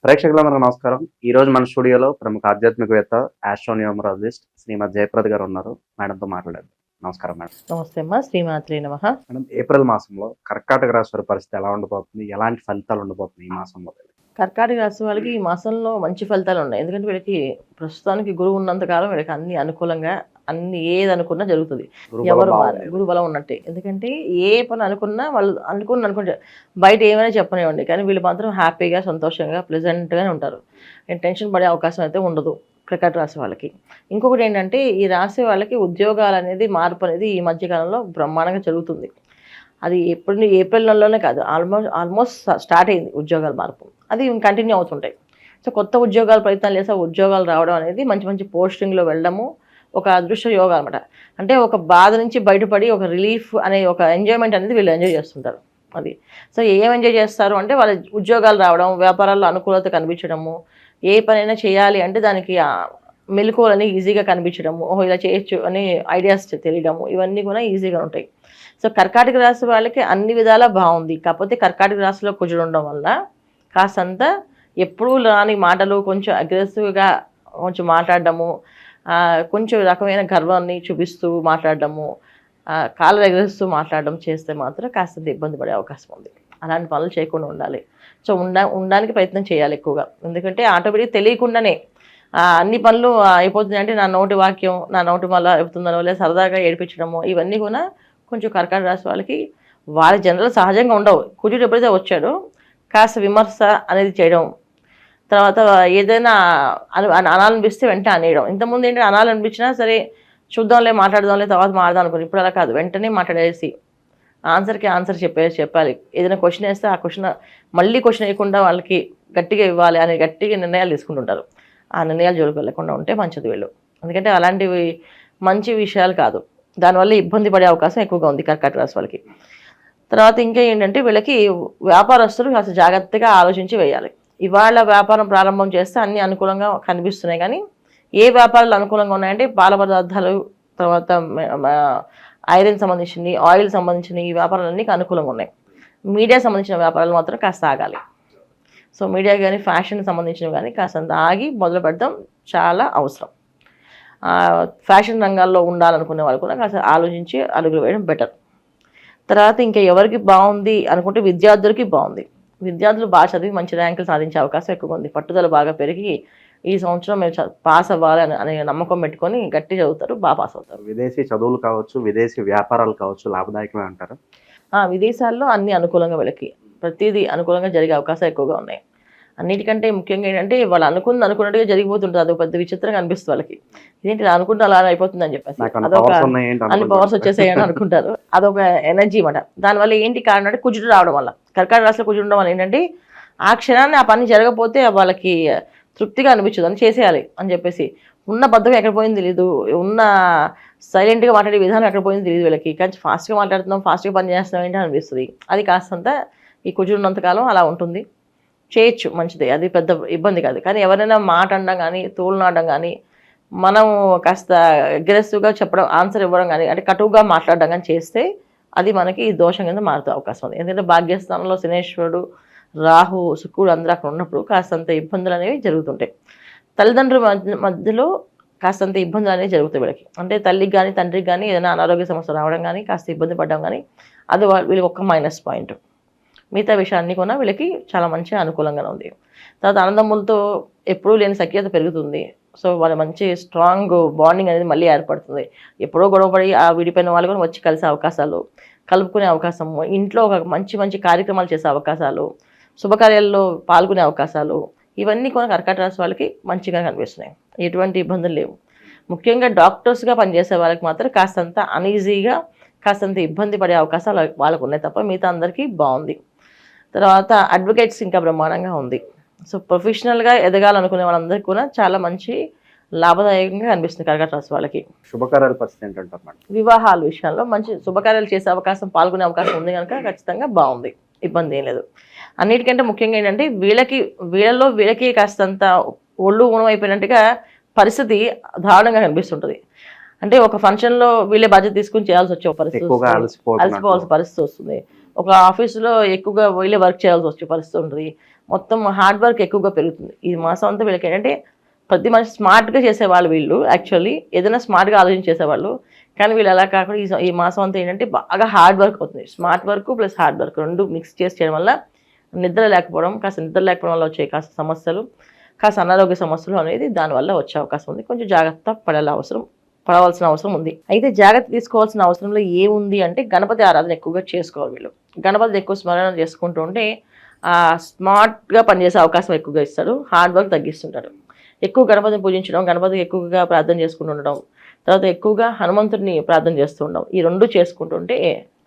ప్రేక్షకులందరూ నమస్కారం. ఈరోజు మన స్టూడియోలో ప్రముఖ ఆధ్యాత్మికవేత్త, ఆస్ట్రోన్యూమరాలజిస్ట్ శ్రీమతి జయప్రద గారు ఉన్నారు. మేడంతో మాట్లాడేద్దాం. నమస్కారం మేడం. నమస్తే అమ్మా. శ్రీమాత్రే నమః. మేడం, ఏప్రిల్ మాసంలో కర్కాటక రాశి వారి పరిస్థితి ఎలా ఉండబోతుంది? ఎలాంటి ఫలితాలు ఉండబోతున్నాయి ఈ మాసంలో? కర్కాటక రాశి వాళ్ళకి ఈ మాసంలో మంచి ఫలితాలు ఉన్నాయి. ఎందుకంటే వీళ్ళకి ప్రస్తుతానికి గురువు ఉన్నంత కాలం వీళ్ళకి అన్ని అనుకూలంగా అన్ని ఏది అనుకున్నా జరుగుతుంది. గురుబలం ఎవరు బాగుంది. గురు బలం ఉన్నట్టే. ఎందుకంటే ఏ పని అనుకున్నా వాళ్ళు అనుకుంటే బయట ఏమైనా చెప్పనివ్వండి, కానీ వీళ్ళు మాత్రం హ్యాపీగా సంతోషంగా ప్లెజెంట్గానే ఉంటారు. టెన్షన్ పడే అవకాశం అయితే ఉండదు కర్కాటక రాశి వాళ్ళకి. ఇంకొకటి ఏంటంటే ఈ రాశి వాళ్ళకి ఉద్యోగాలు అనేది మార్పు అనేది ఈ మధ్యకాలంలో బ్రహ్మాండంగా జరుగుతుంది. అది ఎప్పుడు ఏప్రిల్ నెలలోనే కాదు, ఆల్మోస్ట్ స్టార్ట్ అయింది ఉద్యోగాల మార్పు. అది కంటిన్యూ అవుతుంటాయి. సో కొత్త ఉద్యోగాలు ప్రయత్నాలు చేస్తే ఉద్యోగాలు రావడం అనేది మంచి మంచి పోస్టింగ్లో వెళ్ళడము ఒక అదృష్ట యోగా అనమాట. అంటే ఒక బాధ నుంచి బయటపడి ఒక రిలీఫ్ అనే ఒక ఎంజాయ్మెంట్ అనేది వీళ్ళు ఎంజాయ్ చేస్తుంటారు. అది సో ఏం ఎంజాయ్ చేస్తారు అంటే వాళ్ళ ఉద్యోగాలు రావడం, వ్యాపారాల్లో అనుకూలత కనిపించడము, ఏ పనైనా చేయాలి అంటే దానికి మెలకువలని ఈజీగా కనిపించడము, ఓహో ఇలా చేయొచ్చు అని ఐడియాస్ తెలియడము, ఇవన్నీ కూడా ఈజీగా ఉంటాయి. సో కర్కాటక రాశి వాళ్ళకి అన్ని విధాలా బాగుంది. కాకపోతే కర్కాటక రాశిలో కుజుడు ఉండడం వల్ల కాస్తంత ఎప్పుడూ రాని మాటలు, కొంచెం అగ్రెసివ్గా కొంచెం మాట్లాడడము, కొంచెం రకమైన గర్వాన్ని చూపిస్తూ మాట్లాడడము, కాళ్ళు ఎగరేస్తూ మాట్లాడడం చేస్తే మాత్రం కాస్తంత ఇబ్బంది పడే అవకాశం ఉంది. అలాంటి పనులు చేయకుండా ఉండాలి. సో ఉండడానికి ప్రయత్నం చేయాలి ఎక్కువగా. ఎందుకంటే ఆటోమేటిక్ తెలియకుండానే అన్ని పనులు అయిపోతున్నాయి. అంటే నా నోటి వాక్యం నా నోటి వల్ల అయిపోతుందనో లేదా సరదాగా ఏడిపించడము, ఇవన్నీ కూడా కొంచెం కర్కాటక రాశి వాళ్ళకి వాళ్ళ జనరల్ సహజంగా ఉండవు. కుజుడు ఎప్పుడైతే వచ్చాడో కాస్త విమర్శ అనేది చేయడం, తర్వాత ఏదైనా అనాలనిపిస్తే వెంటనే అనేయడం. ఇంతకుముందు ఏంటంటే అనాలనిపించినా సరే చూద్దాంలే, మాట్లాడదాంలే, తర్వాత మాట్లాడదాం అనుకుని, ఇప్పుడు అలా కాదు, వెంటనే మాట్లాడేసి ఆన్సర్కి ఆన్సర్ చెప్పాలి. ఏదైనా క్వశ్చన్ వేస్తే ఆ క్వశ్చన్ మళ్ళీ క్వశ్చన్ వేయకుండా వాళ్ళకి గట్టిగా ఇవ్వాలి అని గట్టిగా నిర్ణయాలు తీసుకుంటుంటారు. ఆ నిర్ణయాలు జోలికి వెళ్ళకుండా ఉంటే మంచిది వీళ్ళు. ఎందుకంటే అలాంటివి మంచి విషయాలు కాదు. దానివల్ల ఇబ్బంది పడే అవకాశం ఎక్కువగా ఉంది కర్కాటక రాశి వాళ్ళకి. తర్వాత ఇంకా ఏంటంటే వీళ్ళకి వ్యాపారస్తులు కాస్త జాగ్రత్తగా ఆలోచించి వేయాలి. ఇవాళ వ్యాపారం ప్రారంభం చేస్తే అన్ని అనుకూలంగా కనిపిస్తున్నాయి, కానీ ఏ వ్యాపారాలు అనుకూలంగా ఉన్నాయంటే పాల పదార్థాలు, తర్వాత ఐరన్ సంబంధించినవి, ఆయిల్ సంబంధించినవి, ఈ వ్యాపారాలన్నీ అనుకూలంగా ఉన్నాయి. మీడియా సంబంధించిన వ్యాపారాలు మాత్రం కాస్త ఆగాలి. సో మీడియా కానీ ఫ్యాషన్ సంబంధించినవి కానీ కాస్తంత ఆగి మొదలు పెట్టడం చాలా అవసరం. ఫ్యాషన్ రంగాల్లో ఉండాలనుకునే వాళ్ళు కూడా కాస్త ఆలోచించి అడుగులు వేయడం బెటర్. తర్వాత ఇంకా ఎవరికి బాగుంది అనుకుంటే విద్యార్థులకి బాగుంది. విద్యార్థులు బాగా చదివి మంచి ర్యాంకులు సాధించే అవకాశం ఎక్కువ ఉంది. పట్టుదల బాగా పెరిగి ఈ సంవత్సరం మేము పాస్ అవ్వాలి అనే నమ్మకం పెట్టుకొని గట్టి చదువుతారు, బాగా పాస్ అవుతారు. విదేశీ చదువులు కావచ్చు, విదేశీ వ్యాపారాలు కావచ్చు, లాభదాయకమే అంటారు. విదేశాల్లో అన్ని అనుకూలంగా వీళ్ళకి ప్రతిదీ అనుకూలంగా జరిగే అవకాశాలు ఎక్కువగా ఉన్నాయి. అన్నిటికంటే ముఖ్యంగా ఏంటంటే వాళ్ళు అనుకున్నట్టుగా జరిగిపోతుంటుంది. అదొక పెద్ద విచిత్రంగా అనిపిస్తుంది వాళ్ళకి. ఇదేంటి ఇలా అనుకుంటే అలా అయిపోతుంది అని చెప్పేసి అదొక అన్ని పవర్స్ వచ్చేసాయని అనుకుంటారు. అదొక ఎనర్జీ అన్నమాట. దానివల్ల ఏంటి కారణం అంటే కుజుడు రావడం వల్ల, కర్కాటక రాశిలో కుజుడు ఉండడం వల్ల ఏంటంటే ఆ క్షణాన్ని ఆ పని జరగకపోతే వాళ్ళకి తృప్తిగా అనిపించదు, అని చేసేయాలి అని చెప్పేసి ఉన్న బద్ధకం ఎక్కడ పోయింది తెలియదు, ఉన్న సైలెంట్గా మాట్లాడే విధానం ఎక్కడ పోయింది తెలియదు వీళ్ళకి. కానీ ఫాస్ట్గా మాట్లాడుతున్నాం, ఫాస్ట్గా పని చేస్తున్నాం ఏంటి అనిపిస్తుంది. అది కాస్తంత ఈ కుజుడు ఉన్నంతకాలం అలా ఉంటుంది. చేయొచ్చు, మంచిదే, అది పెద్ద ఇబ్బంది కాదు. కానీ ఎవరైనా మాట అనడం కానీ, తోలునాడడం కానీ, మనం కాస్త అగ్రెసివ్గా చెప్పడం, ఆన్సర్ ఇవ్వడం కానీ, అంటే కటువుగా మాట్లాడడం కానీ చేస్తే అది మనకి దోషం కింద మారుతూ అవకాశం ఉంది. ఎందుకంటే భాగ్యస్థానంలో శనేశ్వరుడు, రాహు, శుక్రుడు అందరూ అక్కడ ఉన్నప్పుడు కాస్తంత ఇబ్బందులు అనేవి జరుగుతుంటాయి. తల్లిదండ్రుల మధ్యలో కాస్తంత ఇబ్బందులు అనేవి జరుగుతాయి వీళ్ళకి. అంటే తల్లికి కానీ తండ్రికి కానీ ఏదైనా అనారోగ్య సమస్య రావడం కానీ, కాస్త ఇబ్బంది పడడం కానీ, అది వీళ్ళకి ఒక మైనస్ పాయింట్. మిగతా విషయాన్ని కూడా వీళ్ళకి చాలా మంచిగా అనుకూలంగానే ఉంది. తర్వాత అన్నదమ్ములతో ఎప్పుడూ లేని సఖ్యత పెరుగుతుంది. సో వాళ్ళ మంచి స్ట్రాంగ్ బాండింగ్ అనేది మళ్ళీ ఏర్పడుతుంది. ఎప్పుడో గొడవపడి విడిపోయిన వాళ్ళు కూడా వచ్చి కలిసే అవకాశాలు, కలుపుకునే అవకాశము, ఇంట్లో ఒక మంచి మంచి కార్యక్రమాలు చేసే అవకాశాలు, శుభకార్యాల్లో పాల్గొనే అవకాశాలు, ఇవన్నీ కూడా కర్కాటక రాశి వాళ్ళకి మంచిగా కనిపిస్తున్నాయి. ఎటువంటి ఇబ్బందులు లేవు. ముఖ్యంగా డాక్టర్స్గా పనిచేసే వాళ్ళకి మాత్రం కాస్తంత అనీజీగా, కాస్తంత ఇబ్బంది పడే అవకాశాలు వాళ్ళకు ఉన్నాయి తప్ప మిగతా అందరికీ బాగుంది. తర్వాత అడ్వకేట్స్ ఇంకా బ్రహ్మాండంగా ఉంది. సో ప్రొఫెషనల్గా ఎదగాలనుకునే వాళ్ళందరికీ కూడా చాలా మంచి లాభదాయకంగా కనిపిస్తుంది కర్కాటక రాశి వాళ్ళకి. శుభకార్యాల పరిస్థితి ఏంటంటారు మేడం? వివాహాల విషయంలో మంచి శుభకార్యాలు చేసే అవకాశం, పాల్గొనే అవకాశం ఉంది కనుక ఖచ్చితంగా బాగుంది, ఇబ్బంది ఏం లేదు. అన్నిటికంటే ముఖ్యంగా ఏంటంటే వీళ్ళకి కాస్తంత ఒళ్ళు ఊనం అయిపోయినట్టుగా పరిస్థితి దారుణంగా కనిపిస్తుంటుంది. అంటే ఒక ఫంక్షన్లో వీళ్ళే బాధ్యత తీసుకుని చేయాల్సి వచ్చే పరిస్థితి, అలసిపోవాల్సిన పరిస్థితి వస్తుంది. ఒక ఆఫీసులో ఎక్కువగా వీళ్ళే వర్క్ చేయాల్సి వచ్చే పరిస్థితి ఉంటుంది. మొత్తం హార్డ్ వర్క్ ఎక్కువగా పెరుగుతుంది. ఈ మాసం అంతా వీళ్ళకి ఏంటంటే ప్రతి మనిషి స్మార్ట్గా చేసేవాళ్ళు వీళ్ళు, యాక్చువల్లీ ఏదైనా స్మార్ట్గా ఆలోచన చేసేవాళ్ళు. కానీ వీళ్ళు అలా కాకుండా ఈ మాసం అంతా ఏంటంటే బాగా హార్డ్ వర్క్ అవుతుంది. Smart work plus hard work రెండు మిక్స్ చేసి చేయడం వల్ల నిద్ర లేకపోవడం, కాస్త నిద్ర లేకపోవడం వల్ల వచ్చే కాస్త సమస్యలు, కాస్త అనారోగ్య సమస్యలు అనేది దానివల్ల వచ్చే అవకాశం ఉంది. కొంచెం జాగ్రత్త పడవలసిన అవసరం ఉంది. అయితే జాగ్రత్త తీసుకోవాల్సిన అవసరంలో ఏముంది అంటే గణపతి ఆరాధన ఎక్కువగా చేసుకోవాలి వీళ్ళు. గణపతిని ఎక్కువ స్మరణ చేసుకుంటూ ఉంటే స్మార్ట్గా పనిచేసే అవకాశం ఎక్కువగా ఇస్తాడు, హార్డ్ వర్క్ తగ్గిస్తుంటాడు. ఎక్కువ గణపతిని పూజించడం, గణపతికి ఎక్కువగా ప్రార్థన చేసుకుంటూ ఉండడం, తర్వాత ఎక్కువగా హనుమంతుడిని ప్రార్థన చేస్తూ ఉండడం, ఈ రెండు చేసుకుంటుంటే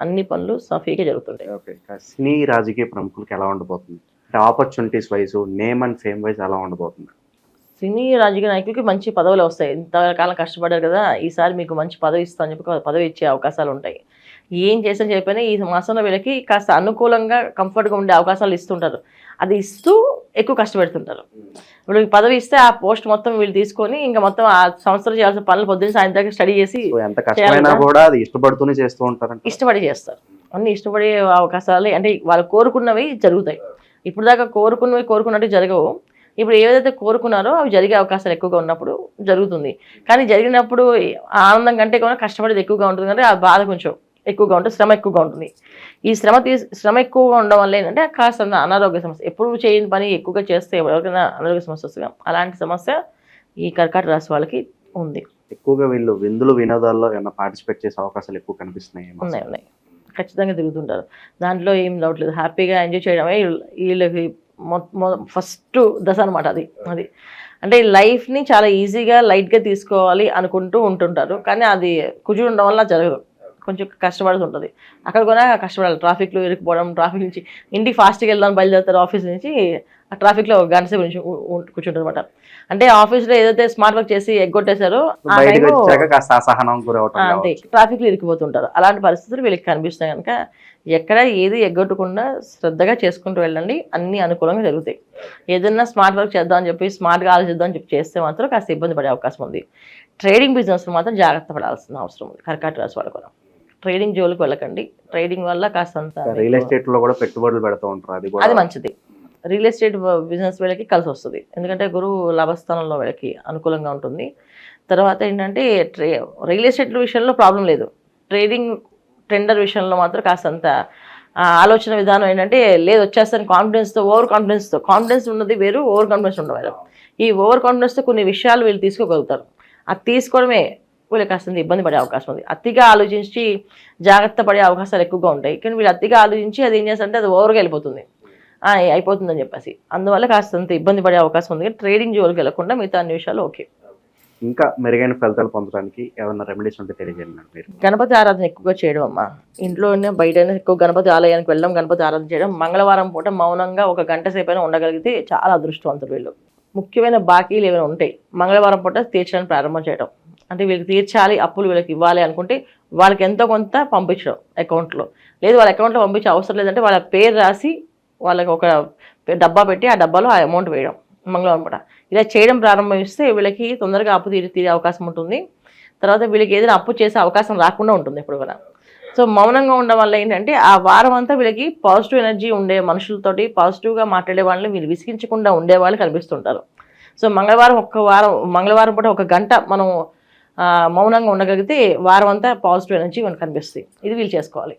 అన్ని పనులు సఫీగా జరుగుతుంటాయి. ఓకే. సినీ రాజకీయ ప్రముఖులకి ఎలా ఉండబోతుంది? అంటే opportunities wise, name and fame wise ఎలా ఉండబోతుంది? సినీ రాజకీయ నాయకులకి మంచి పదవులు వస్తాయి. ఇంతకాలం కష్టపడ్డారు కదా, ఈసారి మీకు మంచి పదవి ఇస్తామని చెప్పి పదవి ఇచ్చే అవకాశాలు ఉంటాయి. ఏం చేసని చెప్పినా ఈ మాసంలో వీళ్ళకి కాస్త అనుకూలంగా కంఫర్ట్గా ఉండే అవకాశాలు ఇస్తుంటారు. అది ఇస్తూ ఎక్కువ కష్టపెడుతుంటారు. వీళ్ళకి పదవి ఇస్తే ఆ పోస్ట్ మొత్తం వీళ్ళు తీసుకొని ఇంకా మొత్తం ఆ సంవత్సరం చేయాల్సిన పనులు పొద్దున్న సాయంత్రం స్టడీ చేసి ఎంత కష్టమైనా కూడా అది ఇష్టపడుతూనే చేస్తూ ఉంటారు. ఇష్టపడి చేస్తారు. అన్ని ఇష్టపడే అవకాశాలు అంటే వాళ్ళు కోరుకున్నవి జరుగుతాయి. ఇప్పుడు దాకా కోరుకున్నవి కోరుకున్నట్టు జరగవు. ఇప్పుడు ఏదైతే కోరుకున్నారో అవి జరిగే అవకాశాలు ఎక్కువగా ఉన్నప్పుడు జరుగుతుంది. కానీ జరిగినప్పుడు ఆనందం కంటే కూడా కష్టపడేది ఎక్కువగా ఉంటుంది, అంటే ఆ బాధ కొంచెం ఎక్కువగా ఉంటుంది, శ్రమ ఎక్కువగా ఉంటుంది. ఈ శ్రమ ఎక్కువగా ఉండడం వల్ల ఏంటంటే కాస్త అనారోగ్య సమస్య, ఎప్పుడు చేయని పని ఎక్కువగా చేస్తే ఎవరికైనా అనారోగ్య సమస్య వస్తుంది. అలాంటి సమస్య ఈ కర్కాటక రాశి వాళ్ళకి ఉంది. ఎక్కువగా వీళ్ళు విందులు వినోదాల్లో ఏమైనా పార్టిసిపేట్ చేసే అవకాశాలు ఎక్కువ కనిపిస్తున్నాయి. ఉన్నాయి ఖచ్చితంగా తిరుగుతుంటారు. దాంట్లో ఏం డౌట్ లేదు. హ్యాపీగా ఎంజాయ్ చేయడమే వీళ్ళకి ఫస్ట్ దశ అనమాట. అది అంటే లైఫ్ని చాలా ఈజీగా లైట్గా తీసుకోవాలి అనుకుంటూ ఉంటుంటారు. కానీ అది కుజుడు ఉండడం వల్ల జరగదు, కొంచెం కష్టపడుతుంటుంది. అక్కడ కూడా కష్టపడాలి. ట్రాఫిక్లో ఇరుక్కుపోవడం, ట్రాఫిక్ నుంచి ఇంటికి ఫాస్ట్గా వెళ్దాం బయలుదేరుతారు, ఆఫీస్ నుంచి ఆ ట్రాఫిక్లో గంట సేపు నుంచి కూర్చుంటారు అనమాట. అంటే ఆఫీస్లో ఏదైతే స్మార్ట్ వర్క్ చేసి ఎగ్గొట్టేశారో ఆ టైంలో అంతే ట్రాఫిక్లో ఇరికిపోతుంటారు. అలాంటి పరిస్థితులు వీళ్ళకి కనిపిస్తున్నాయి. కనుక ఎక్కడ ఏది ఎగ్గొట్టకుండా శ్రద్ధగా చేసుకుంటూ వెళ్ళండి, అన్ని అనుకూలంగా జరుగుతాయి. ఏదైనా స్మార్ట్ వర్క్ చేద్దామని చెప్పి స్మార్ట్గా ఆలోచిద్దామని చెప్పి చేస్తే మాత్రం కాస్త ఇబ్బంది పడే అవకాశం ఉంది. ట్రేడింగ్ బిజినెస్ మాత్రం జాగ్రత్త పడాల్సిన అవసరం ఉంది కర్కాటక రాశి వాళ్ళు కూడా. ట్రేడింగ్ జోలికి వెళ్ళకండి. ట్రేడింగ్ వల్ల కాస్త రియల్ ఎస్టేట్ లో కూడా పెట్టుబడులు పెడుతూ ఉంటారు, అది మంచిది. రియల్ ఎస్టేట్ బిజినెస్ వీళ్ళకి కలిసి వస్తుంది, ఎందుకంటే గురువు లాభస్థానంలో వీళ్ళకి అనుకూలంగా ఉంటుంది. తర్వాత ఏంటంటే రియల్ ఎస్టేట్ విషయంలో ప్రాబ్లం లేదు. ట్రేడింగ్ టెండర్ విషయంలో మాత్రం కాస్తంత ఆలోచన విధానం ఏంటంటే లేదు వచ్చేస్తాను కాన్ఫిడెన్స్తో, కాన్ఫిడెన్స్ ఉన్నది వేరు, ఓవర్ కాన్ఫిడెన్స్ ఉండదు. ఈ ఓవర్ కాన్ఫిడెన్స్తో కొన్ని విషయాలు వీళ్ళు తీసుకోగలుగుతారు. అది తీసుకోవడమే వీళ్ళకి కాస్త ఇబ్బంది పడే అవకాశం ఉంది. అతిగా ఆలోచించి జాగ్రత్త పడే అవకాశాలు ఎక్కువగా ఉంటాయి. కానీ వీళ్ళు అతిగా ఆలోచించి అది ఏం చేస్తారంటే అది ఓవర్గా వెళ్ళిపోతుంది, అయిపోతుందని చెప్పేసి. అందువల్ల కాస్తంత ఇబ్బంది పడే అవకాశం ఉంది. ట్రేడింగ్ జోలికి వెళ్ళకుండా మిగతా అన్ని విషయాలు ఓకే. ఇంకా మెరుగైన ఫలితాలు పొందడానికి ఏమైనా రెమెడీస్ ఉంటే తెలియజేయండి మీరు. గణపతి ఆరాధన ఎక్కువగా చేయడం అమ్మా. ఇంట్లోనే బయటైనా ఎక్కువ గణపతి ఆలయానికి వెళ్ళడం, గణపతి ఆరాధన చేయడం. మంగళవారం పూట మౌనంగా ఒక గంట సేపైనా ఉండగలిగితే చాలా అదృష్టవంతులు వీళ్ళు. ముఖ్యమైన బాకీలు ఏమైనా ఉంటాయి మంగళవారం పూట తీర్చడానికి ప్రారంభం చేయడం. అంటే వీళ్ళకి తీర్చాలి, అప్పులు వీళ్ళకి ఇవ్వాలి అనుకుంటే వాళ్ళకి ఎంతో కొంత పంపించడం అకౌంట్లో. లేదు వాళ్ళ అకౌంట్లో పంపించే అవసరం లేదంటే వాళ్ళ పేరు రాసి వాళ్ళకి ఒక డబ్బా పెట్టి ఆ డబ్బాలో ఆ అమౌంట్ వేయడం మంగళవారం పూట. ఇలా చేయడం ప్రారంభిస్తే వీళ్ళకి తొందరగా అప్పు తీరే అవకాశం ఉంటుంది. తర్వాత వీళ్ళకి ఏదైనా అప్పు చేసే అవకాశం రాకుండా ఉంటుంది ఎప్పుడు కూడా. సో మౌనంగా ఉండడం వల్ల ఏంటంటే ఆ వారం అంతా వీళ్ళకి పాజిటివ్ ఎనర్జీ ఉండే మనుషులతోటి పాజిటివ్గా మాట్లాడే వాళ్ళని వీళ్ళు విసిగించకుండా ఉండేవాళ్ళు కనిపిస్తుంటారు. సో మంగళవారం పూట ఒక గంట మనం మౌనంగా ఉండగలిగితే వారం అంతా పాజిటివ్ ఎనర్జీ మనకు కనిపిస్తుంది. ఇది వీళ్ళు చేసుకోవాలి.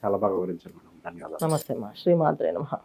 చాలా బాగా వివరించారు. ధన్యవాదాలు. నమస్తే అమ్మా. శ్రీమాత్రే నమః.